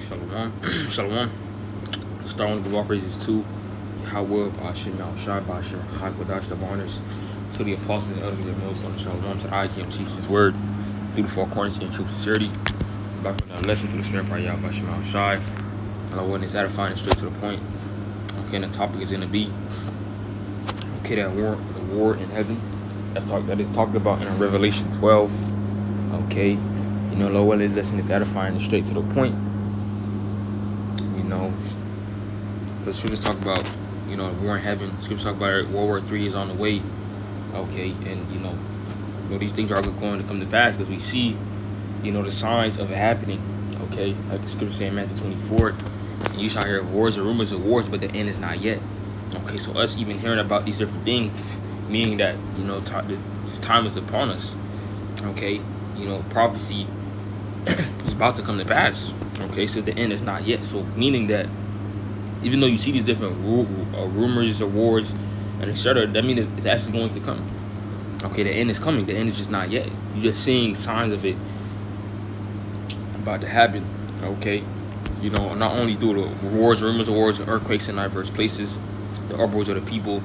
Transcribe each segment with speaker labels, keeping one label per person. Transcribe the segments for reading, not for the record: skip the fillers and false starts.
Speaker 1: Shalom. Shalom. Starting with the walk praises to Yahweh, Bashim, Shai, Bashim, Hakodash, the honors to the apostles and elders of the most on Shalom, to the IKM, teach his word, beautiful accordance in truth and sincerity. Back with our lesson through the spirit by Yah, Bashim, Shai. And I wasn't satisfying and straight to the point. Okay, and the topic is going to be, okay, that war in heaven. That is talked about in Revelation 12. Okay, you know, Lord, this lesson is edifying and straight to the point. You know, the scriptures talk about, you know, war in heaven. Scriptures talk about World War III is on the way. Okay, and you know these things are going to come to pass because we see, you know, the signs of it happening. Okay, like the scripture saying in Matthew 24, and you shall hear wars and rumors of wars, but the end is not yet. Okay, so us even hearing about these different things, meaning that, you know, this time is upon us. Okay, you know, prophecy is about to come to pass. Okay, says the end is not yet. So meaning that even though you see these different rumors or wars and etc., that means it's actually going to come. Okay, the end is coming. The end is just not yet. You're just seeing signs of it about to happen. Okay, you know, not only through the wars, rumors of wars, and earthquakes in diverse places, the uproars of the people.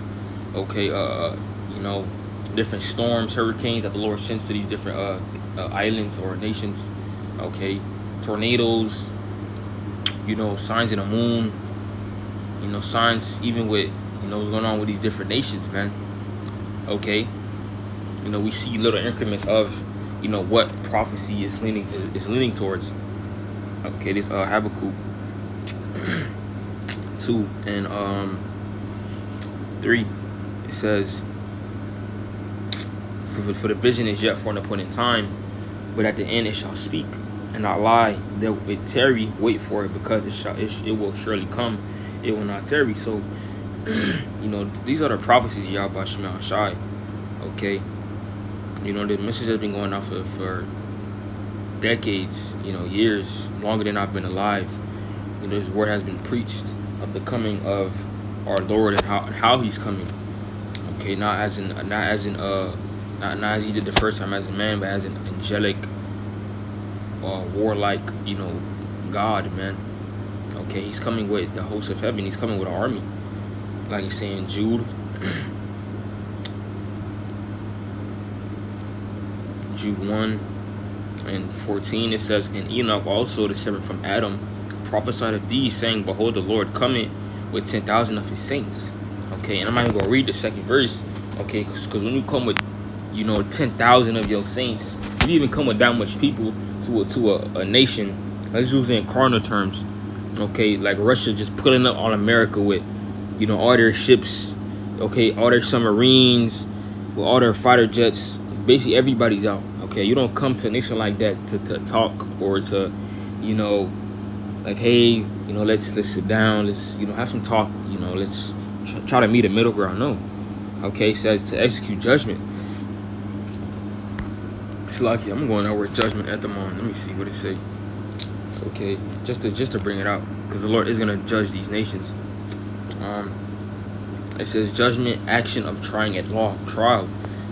Speaker 1: Okay, you know, different storms, hurricanes that the Lord sends to these different islands or nations. Okay, tornadoes. You know, signs in the moon. You know, signs even with, you know, what's going on with these different nations, man. Okay, you know, we see little increments of, you know, what prophecy is leaning towards. Okay, this Habakkuk 2 and 3, it says, for the vision is yet for an appointed time, but at the end it shall speak and not lie. Though it tarry, wait for it, because it will surely come. It will not tarry. So, you know, these are the prophecies Yah Bashim Shai. Okay, you know, the message has been going on for decades, you know, years, longer than I've been alive. You know, this word has been preached of the coming of our Lord and how He's coming. Okay, not as he did the first time as a man, but as an angelic, warlike, you know, God, man. Okay, He's coming with the host of heaven. He's coming with an army, like He's saying Jude 1 and 14. It says, and Enoch also, the seventh from Adam, prophesied of these, saying, behold, the Lord cometh with 10,000 of His saints. Okay, and I'm not even gonna read the second verse. Okay, because when you come with, you know, 10,000 of your saints, if you even come with that much people to a nation, let's use it in carnal terms. Okay, like Russia just pulling up on America with, you know, all their ships, okay, all their submarines, with all their fighter jets. Basically, everybody's out. Okay, you don't come to a nation like that to talk or to, you know, like, hey, you know, let's sit down, let's, you know, have some talk, you know, let's try to meet a middle ground. No. Okay, it says to execute judgment. It's lucky. I'm going out with judgment at the moment. Let me see what it say. Okay, just to bring it out, because the Lord is gonna judge these nations. It says judgment, action of trying at law, trial,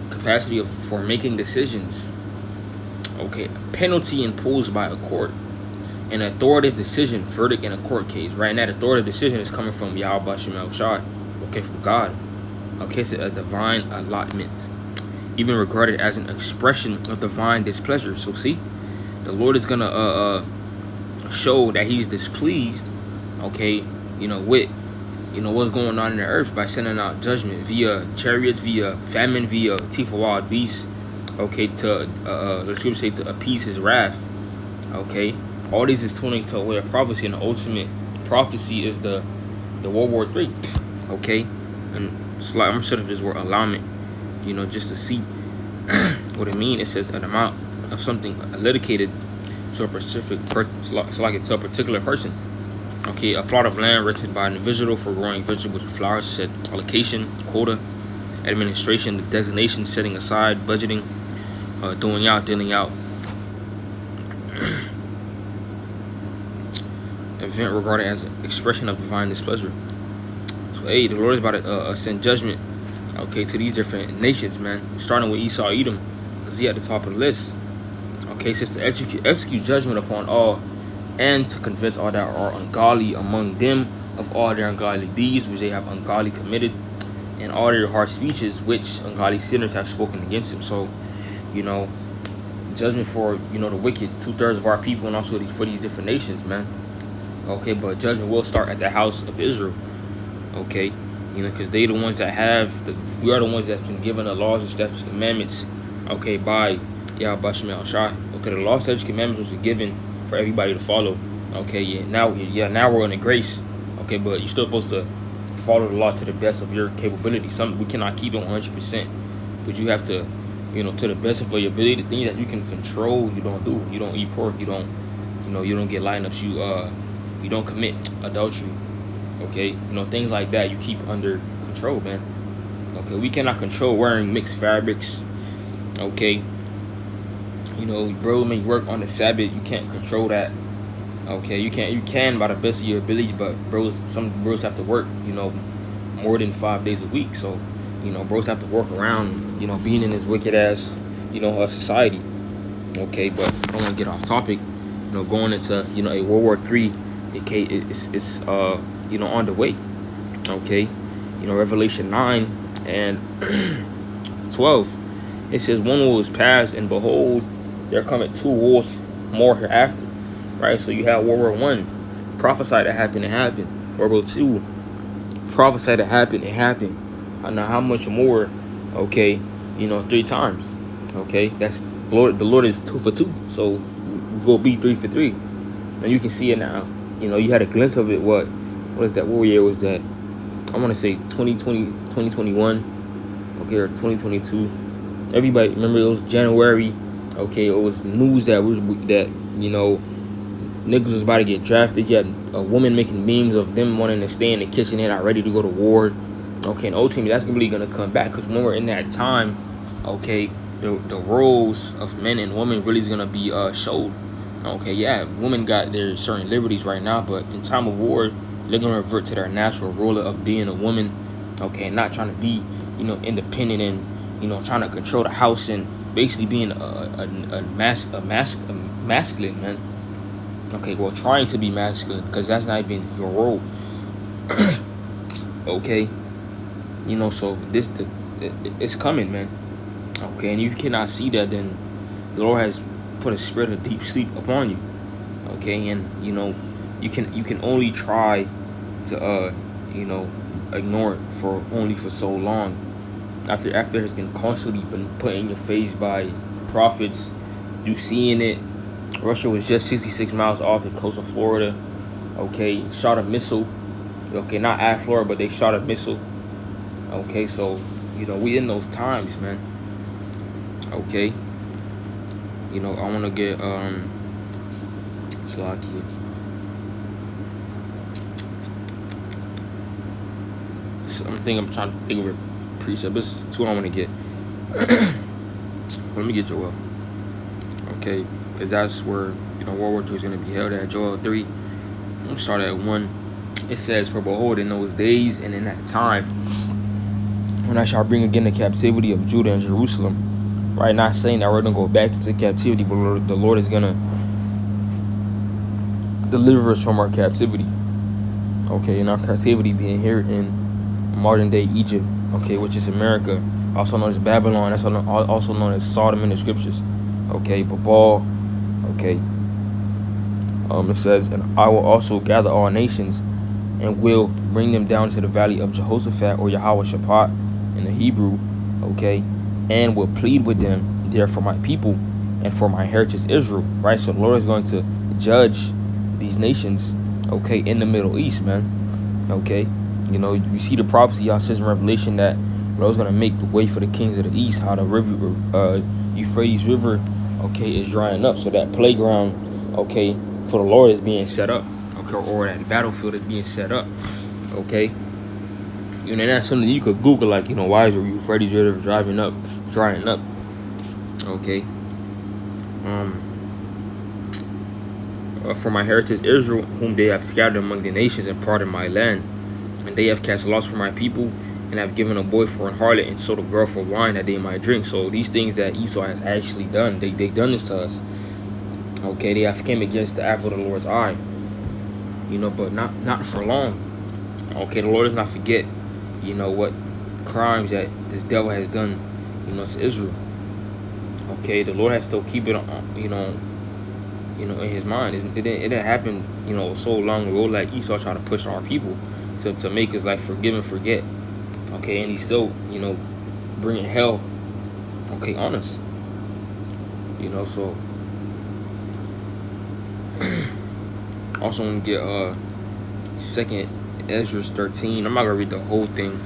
Speaker 1: capacity for making decisions. Okay, penalty imposed by a court, an authoritative decision, verdict in a court case. Right, and that authoritative decision is coming from Yahweh Bashim Shai. Okay, from God. Okay, it's a divine allotment, even regarded as an expression of divine displeasure. So see, the Lord is gonna show that He's displeased, okay, you know, with, you know, what's going on in the earth by sending out judgment via chariots, via famine, via teeth of wild beasts, okay, to the scripture say to appease His wrath. Okay, all these is tuning to away of prophecy, and the ultimate prophecy is the World War III. Okay, and I'm gonna set up this word allotment, you know, just to see what it means. It says an amount of something allocated to a specific to a particular person. Okay, a plot of land rested by an individual for growing vegetables and flowers. Said allocation, quota, administration, the designation, setting aside, budgeting, doing out, dealing out. Event regarded as an expression of divine displeasure. So hey, the Lord is about to send judgment, okay, to these different nations, man, starting with Esau, Edom, because he at the top of the list. Okay, it says to execute judgment upon all and to convince all that are ungodly among them of all their ungodly deeds which they have ungodly committed, and all their hard speeches which ungodly sinners have spoken against him. So, you know, judgment for, you know, the wicked, 2/3 of our people, and also for these different nations, man. Okay, but judgment will start at the house of Israel. Okay, you know, because they the ones that we are the ones that's been given the laws and statutes, commandments. Okay, by Yahweh Shemel Shai. Okay, the law, statutes, commandments was given for everybody to follow. Okay, now we're in the grace. Okay, but you're still supposed to follow the law to the best of your capability. We cannot keep it 100%, but you have to, you know, to the best of your ability, the things that you can control, you don't do. You don't eat pork. You don't, you know, you don't get lineups. You don't commit adultery. Okay, you know, things like that you keep under control, man. Okay, we cannot control wearing mixed fabrics. Okay, you know, bro, may work on the Sabbath, you can't control that. Okay, you can by the best of your ability, but some bros have to work, you know, more than 5 days a week. So, you know, bros have to work around, you know, being in this wicked ass, you know, society. Okay, but I don't want to get off topic. You know, going into, you know, a World War III, it's you know, on the way. Okay, you know, Revelation 9 and 12, it says, one war was past, and behold, there cometh 2 wars more hereafter. Right, so you have World War I, prophesied to happen, it happened. World War II, prophesied to happen, it happened. Now how much more? Okay, you know, 3 times. Okay, that's the Lord is 2 for 2, so we'll be 3 for 3. And you can see it now. You know, you had a glimpse of it. What is that? What year was that? I want to say 2020, 2021, okay, or 2022. Everybody remember it was January. Okay, it was news that you know, niggas was about to get drafted. You had a woman making memes of them wanting to stay in the kitchen. They're not ready to go to war. Okay, and ultimately that's really gonna come back, because when we're in that time, okay, the roles of men and women really is gonna be showed. Okay, yeah, women got their certain liberties right now, but in time of war, they're gonna revert to their natural role of being a woman. Okay, and not trying to be, you know, independent and, you know, trying to control the house and basically being a masculine, man. Okay, well, trying to be masculine, because that's not even your role. Okay, you know, so it's coming, man. Okay, and if you cannot see that, then the Lord has put a spirit of deep sleep upon you. Okay, and you know, you can only try to you know, ignore it for so long. After it has been constantly been put in your face by prophets, you seeing it. Russia was just 66 miles off the coast of Florida. Okay, shot a missile. Okay, not at Florida, but they shot a missile. Okay, so, you know, we in those times, man. Okay, you know, I want to get Slocky. I'm trying to think of a precept. This is 2 I want to get. Let me get Joel. Okay, because that's where, you know, World War II is going to be held at. Joel 3. I'm going to start at 1. It says, for behold, in those days and in that time, when I shall bring again the captivity of Judah and Jerusalem. Right, not saying that we're going to go back into captivity, but the Lord is going to deliver us from our captivity. Okay, and our captivity being here in modern day Egypt, okay, which is America, also known as Babylon. That's also known as Sodom in the scriptures. Okay, Babal. Okay, it says, and I will also gather all nations and will bring them down to the valley of Jehoshaphat, or Yahweh Shaphat in the Hebrew. Okay, and will plead with them there for my people and for my heritage Israel. Right, so the Lord is going to judge these nations, okay, in the Middle East, man. Okay, you know, you see the prophecy y'all says in Revelation that the Lord's gonna make the way for the kings of the east, how the river, Euphrates River, okay, is drying up. So that playground, okay, for the Lord is being set up, okay, or that battlefield is being set up, okay. You know, that's something you could Google, like, you know, why is the Euphrates River drying up, okay. For my heritage Israel, whom they have scattered among the nations and parted my land, and they have cast lots for my people, and have given a boy for an harlot and sold a girl for wine that they might drink. So these things that Esau has actually done, they done this to us. Okay, they have came against the apple of the Lord's eye. But not for long. Okay, the Lord does not forget, what crimes that this devil has done, to Israel. Okay, the Lord has to keep it on, in his mind. It didn't happen, so long ago, like Esau tried to push on our people to make us like forgive and forget. Okay, and he's still, bringing hell, okay, on us. So also want to get second Ezra 13. I'm not gonna read the whole thing,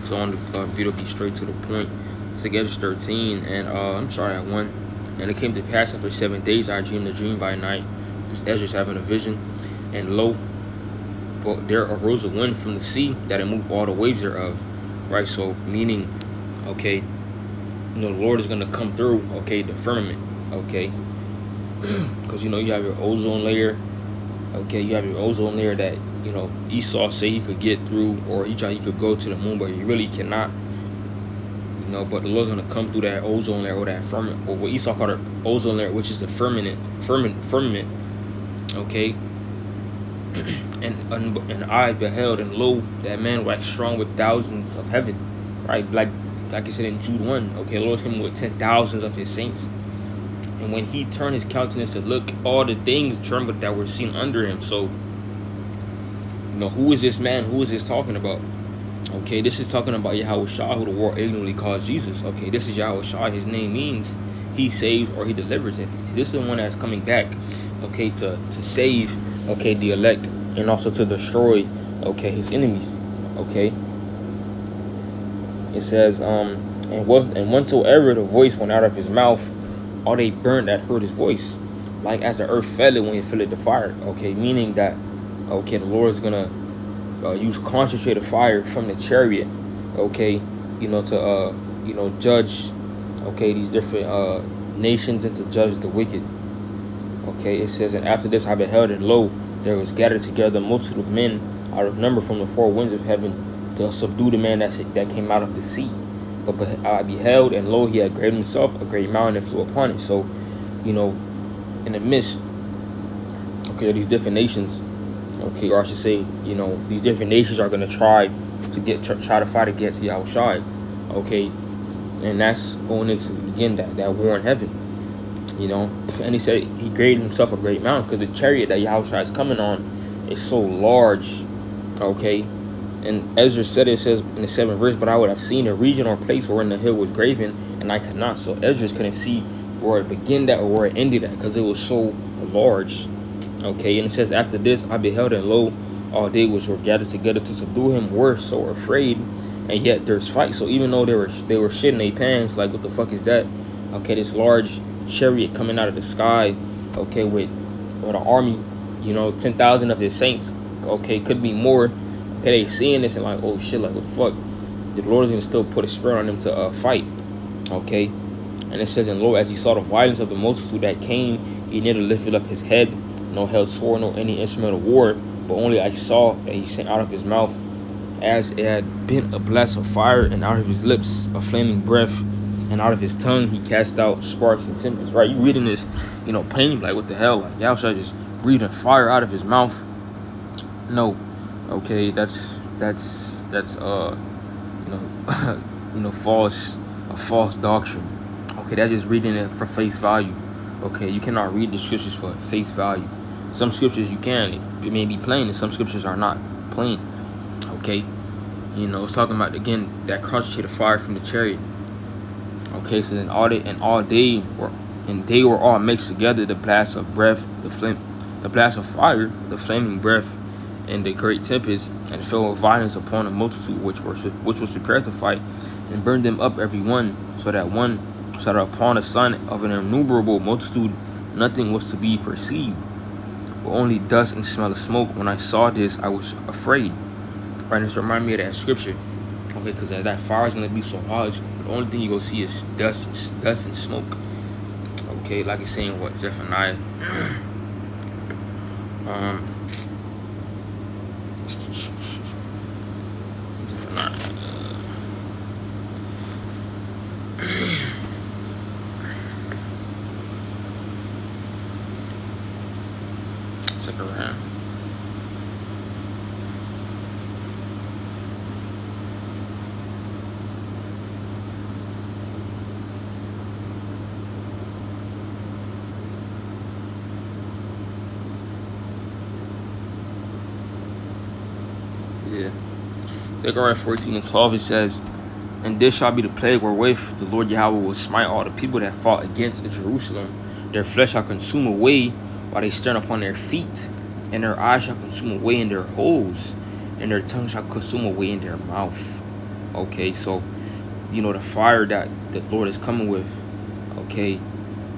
Speaker 1: so I want the video to be straight to the point. Second Ezra 13, and I'm sorry, I won. And it came to pass after 7 days, I dreamed a dream by night. This Ezra's having a vision, and lo, but there arose a wind from the sea that it moved all the waves thereof. Right, so meaning, okay, the Lord is gonna come through, okay, the firmament, okay, because you have your ozone layer. Okay, you have your ozone layer that Esau say he could get through, or he could go to the moon, but he really cannot. But the Lord's gonna come through that ozone layer, or that firmament, or what Esau called it ozone layer, which is the firmament. Okay, and I beheld, and lo, that man waxed strong with thousands of heaven. Right, like I said in Jude 1. Okay, the Lord came with 10,000s of his saints. And when he turned his countenance to look, all the things trembled that were seen under him. So, who is this man? Who is this talking about? Okay, this is talking about Yahushua, who the world ignorantly calls Jesus. Okay, this is Yahushua. His name means he saves or he delivers it. This is the one that's coming back, okay, to save, okay, the elect, and also to destroy, okay, his enemies. Okay. It says, and whensoever the voice went out of his mouth, all they burned that heard his voice, like as the earth fell it when he filled the fire. Okay, meaning that, okay, the Lord is gonna use concentrated fire from the chariot, okay, to judge, okay, these different nations, and to judge the wicked. Okay, it says, and after this I beheld, and lo, there was gathered together a multitude of men out of number from the four winds of heaven to subdue the man that came out of the sea. But I beheld, and lo, he had graved himself a great mountain and flew upon it. So, in the midst, okay, these different nations, okay, or I should say, these different nations are going to try to fight against Yahushua, okay, and that's going into, again, that war in heaven, and he said he graved himself a great mountain, because the chariot that Yahushua is coming on is so large, okay. And Ezra said, it says in the 7th verse, but I would have seen a region or place wherein the hill was graven, and I could not. So Ezra couldn't see where it began at or where it ended at, because it was so large. Okay, and it says, after this I beheld, and lo, all they which were gathered together to subdue him were so afraid, and yet there's fight. So even though they were shitting their pants, like, what the fuck is that? Okay, this large chariot coming out of the sky, okay, with an army, 10,000 of his saints, okay, could be more. Okay, they seeing this and like, oh shit, like, what the fuck? The Lord is gonna still put a spirit on them to fight. Okay, and it says, and lo, as he saw the violence of the multitude that came, he neither lifted up his head, nor held sword, nor any instrument of war, but only I saw that he sent out of his mouth, as it had been, a blast of fire, and out of his lips a flaming breath, and out of his tongue he cast out sparks and timbers. Right, you reading this, plainly, like, what the hell? Like, Yahushua just breathing fire out of his mouth? No. Okay, that's false doctrine. Okay, that's just reading it for face value. Okay, you cannot read the scriptures for face value. Some scriptures you can, it may be plain, and some scriptures are not plain. Okay, it's talking about, again, that concentrated fire from the chariot. Okay, so then they were all mixed together, the blast of breath, the blast of fire, the flaming breath, and the great tempest, and fell with violence upon a multitude which was prepared to fight, and burned them up every one, so that upon the son of an innumerable multitude nothing was to be perceived, but only dust and smell of smoke. When I saw this, I was afraid. Right, this remind me of that scripture. Okay, because that fire is gonna be so hot, the only thing you gonna see is dust and smoke. Okay, like it's saying what Zephaniah. Zechariah. Yeah. Zechariah 14 and 12, it says, "And this shall be the plague wherewith the Lord Yahweh will smite all the people that fought against Jerusalem. Their flesh shall consume away while they stand upon their feet, and their eyes shall consume away in their holes, and their tongue shall consume away in their mouth." Okay, so, the fire that the Lord is coming with, okay,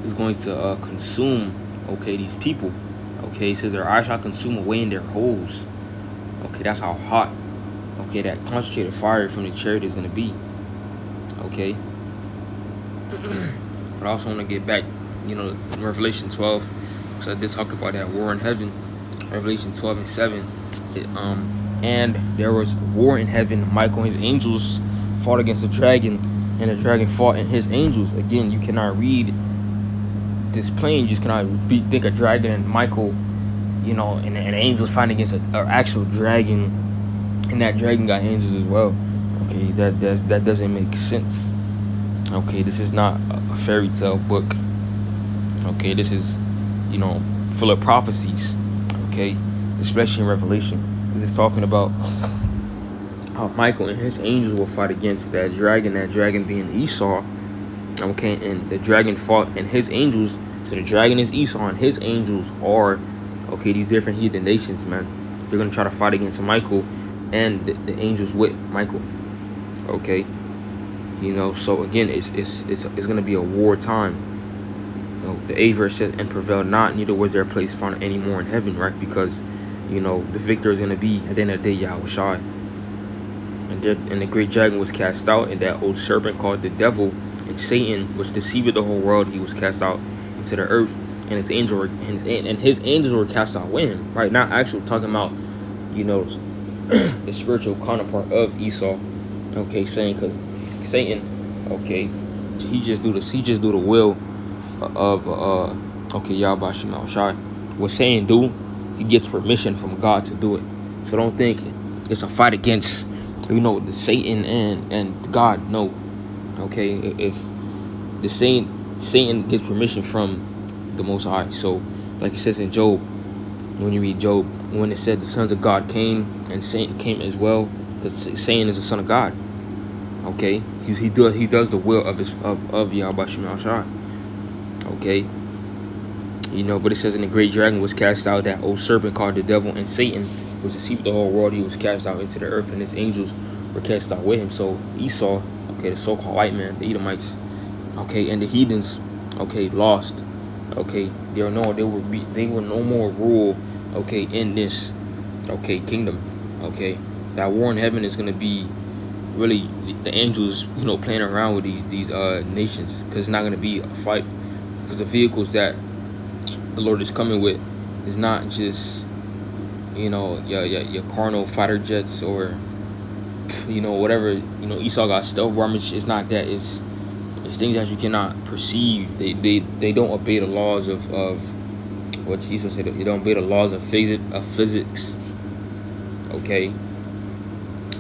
Speaker 1: is going to consume, okay, these people. Okay, it says their eyes shall consume away in their holes. Okay, that's how hot, okay, that concentrated fire from the chariot is going to be. Okay. But I also want to get back, in Revelation 12, because I did talk about that war in heaven. Revelation 12 and 7. And there was war in heaven. Michael and his angels fought against the dragon, and the dragon fought and his angels. Again, you cannot read this plain. You just cannot think a dragon and Michael, and angels fighting against an actual dragon, and that dragon got angels as well. Okay, that doesn't make sense. Okay, this is not a fairy tale book. Okay, this is, full of prophecies. Okay, especially in Revelation. This is talking about how Michael and his angels will fight against that dragon being Esau. Okay, and the dragon fought and his angels. So the dragon is Esau and his angels are, okay, these different heathen nations, man. They're going to try to fight against Michael and the angels with Michael. Okay, so again, it's going to be a war time. The 8th verse says, "And prevailed not, neither was their place found any more in heaven," right? Because, the victor is going to be, at the end of the day, Yahweh Shai. And the great dragon was cast out, and that old serpent called the devil and Satan, which deceived the whole world, he was cast out into the earth, and his angels were cast out with him, right? Not actually talking about, the spiritual counterpart of Esau. Okay, saying, because Satan, okay, he just do the will of okay, Yahweh Shema Shai. What Satan do, he gets permission from God to do it. So don't think it's a fight against, the Satan and God. No. Okay, if the Satan gets permission from the Most High. So, like it says in Job, when you read Job, when it said the sons of God came and Satan came as well, because Satan is the son of God. Okay, he does the will of Yahweh Shema Shai. Okay, but it says, "And the great dragon was cast out, that old serpent called the devil and Satan, was deceived the whole world. He was cast out into the earth, and his angels were cast out with him." So Esau, okay, the so-called white man, the Edomites, okay, and the heathens, okay, lost. Okay, they were no more rule, okay, in this, okay, kingdom. Okay, that war in heaven is gonna be really the angels, playing around with these nations, because it's not gonna be a fight, because the vehicles that the Lord is coming with is not just, your carnal fighter jets or, whatever. Esau got stealth bombers. It's not that. It's things that you cannot perceive. They don't obey the laws of what Esau said. They don't obey the laws of physics. Okay.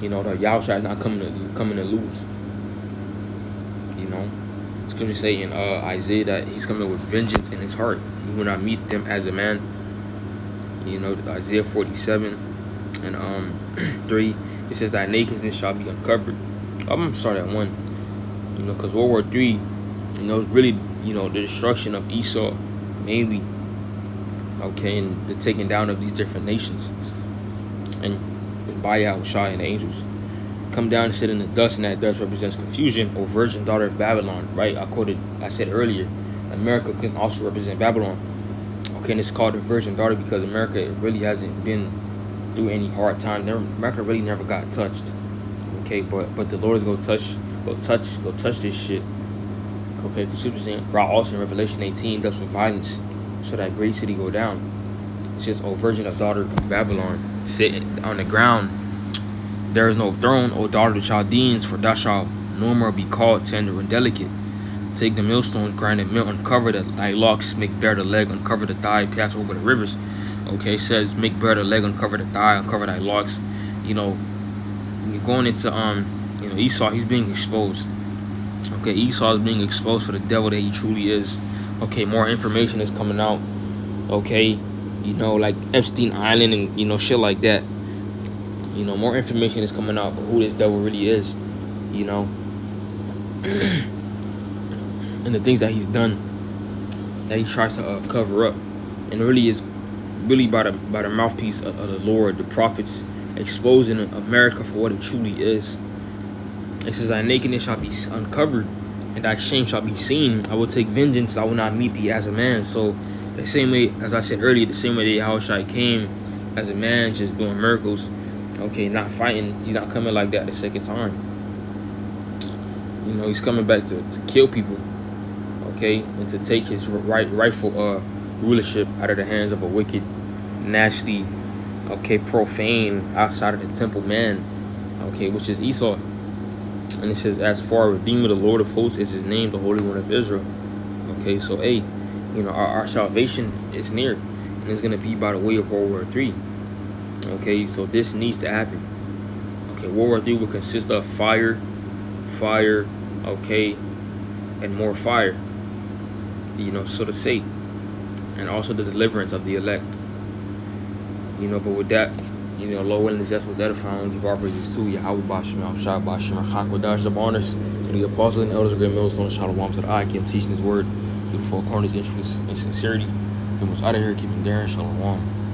Speaker 1: The Yahusha is not coming to lose. Scripture say in Isaiah that he's coming with vengeance in his heart. He will not meet them as a man. Isaiah 47 and 3. It says that nakedness shall be uncovered. I'm gonna start at 1. Because World War III, is really, the destruction of Esau mainly. Okay, and the taking down of these different nations. And by Yahweh and the angels. Come down and sit in the dust, and that dust represents confusion, O virgin daughter of Babylon, right? I said earlier, America can also represent Babylon. Okay, and it's called the virgin daughter because America really hasn't been through any hard time. America really never got touched. Okay, but the Lord is gonna go touch this shit. Okay, because Scripture saying, right, also in Revelation 18, dust for violence, so that great city go down. It says, O virgin of daughter of Babylon, sit on the ground. There is no throne, O daughter of the Chaldeans, for thou shalt no more be called tender and delicate. Take the millstones, grind the mill, uncover thy locks, make bare the leg, uncover the thigh, pass over the rivers. Okay, it says make bare the leg, uncover the thigh, uncover thy locks. You know, you're going into Esau, he's being exposed. Okay, Esau is being exposed for the devil that he truly is. Okay, more information is coming out. Okay, like Epstein Island and shit like that. More information is coming out about who this devil really is. And the things that he's done, that he tries to cover up, and really is really by the mouthpiece of the Lord, the prophets, exposing America for what it truly is. It says, thy nakedness shall be uncovered, and thy shame shall be seen. I will take vengeance, I will not meet thee as a man. So the same way, as I said earlier, the same way that Yahushua came as a man, just doing miracles, okay, not fighting, he's not coming like that the second time. He's coming back to kill people, okay, and to take his rightful rulership out of the hands of a wicked, nasty, okay, profane, outside of the temple man, okay, which is Esau. And it says, as for our Redeemer, the Lord of hosts is his name, the Holy One of Israel. Okay, so hey, our salvation is near, and it's gonna be by the way of World War III. Okay, so this needs to happen. Okay, World War III will consist of fire, okay, and more fire. So to say, and also the deliverance of the elect. But with that, Lord willing, that's what's edifying. Give our praises to Yahweh Bashim, Al-Shah Bashim, Al-Chakwadash, the honors, to the apostles and elders of Great Millstone, Shalom, to the IKM teaching his word, to the four corners, interest, and sincerity. We must out of here, keep him daring, Shalom.